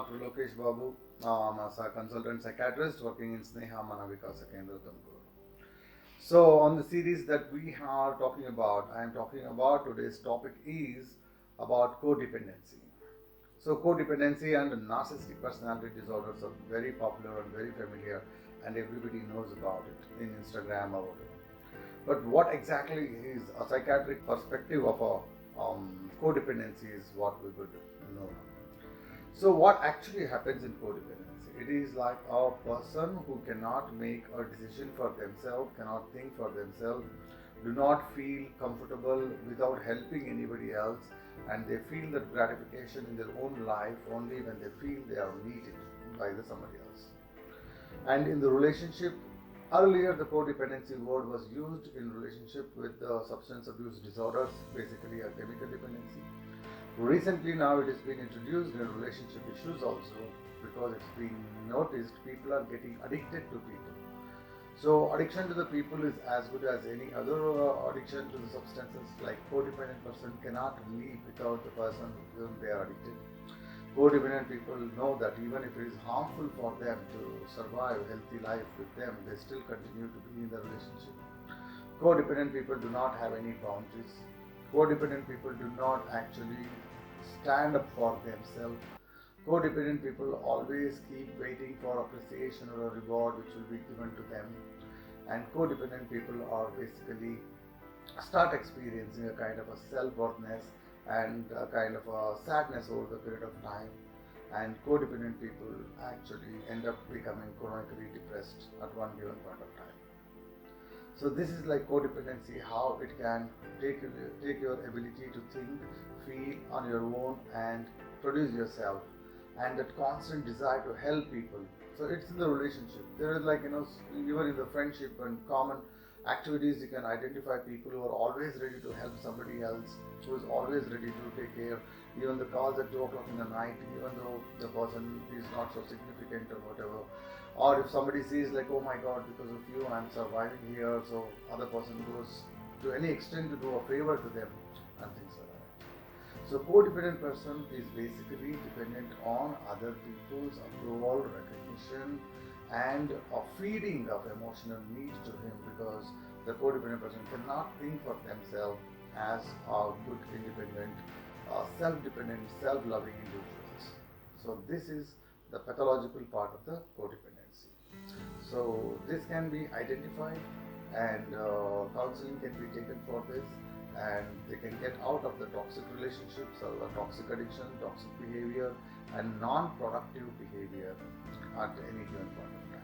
Dr. Lokesh Babu. I'm a consultant psychiatrist working in Sneha Manovikasa Kendra, Tumkur. So, on the series that we are talking about, I am talking about today's topic is about codependency. So, codependency and narcissistic personality disorders are very popular and very familiar, and everybody knows about it in Instagram or whatever. But what exactly is a psychiatric perspective of a codependency is what we would know. So, what actually happens in codependency? It is like a person who cannot make a decision for themselves, cannot think for themselves, do not feel comfortable without helping anybody else, and they feel that gratification in their own life only when they feel they are needed by somebody else. And in the relationship, earlier the codependency word was used in relationship with substance abuse disorders, basically a chemical dependency. Recently now it has been introduced in relationship issues also, because it's been noticed people are getting addicted to people. So addiction to the people is as good as any other addiction to the substances. Like codependent person cannot live without the person to whom they are addicted. Codependent people know that even if it is harmful for them to survive a healthy life with them, they still continue to be in the relationship. Codependent people do not have any boundaries. Codependent people do not actually stand up for themselves. Codependent people always keep waiting for appreciation or a reward which will be given to them. And codependent people are basically start experiencing a kind of a self-worthness and a kind of a sadness over the period of time. And codependent people actually end up becoming chronically depressed at one given point of time. So this is like codependency, how it can take your ability to think, feel on your own and produce yourself, and that constant desire to help people. So it's in the relationship. There is even in the friendship and common activities, you can identify people who are always ready to help somebody else, who is always ready to take care. Even the calls at 2 o'clock in the night, even though the person is not so significant or whatever. Or if somebody says like, oh my God, because of you I'm surviving here, so other person goes to any extent to do a favor to them and things like that. So codependent person is basically dependent on other people's approval, recognition and a feeding of emotional needs to him, because the codependent person cannot think for themselves as a good, independent, self-dependent, self-loving individuals. So this is the pathological part of the codependency. So this can be identified, and counseling can be taken for this, and they can get out of the toxic relationships or the toxic addiction, toxic behavior and non-productive behavior at any given point of time.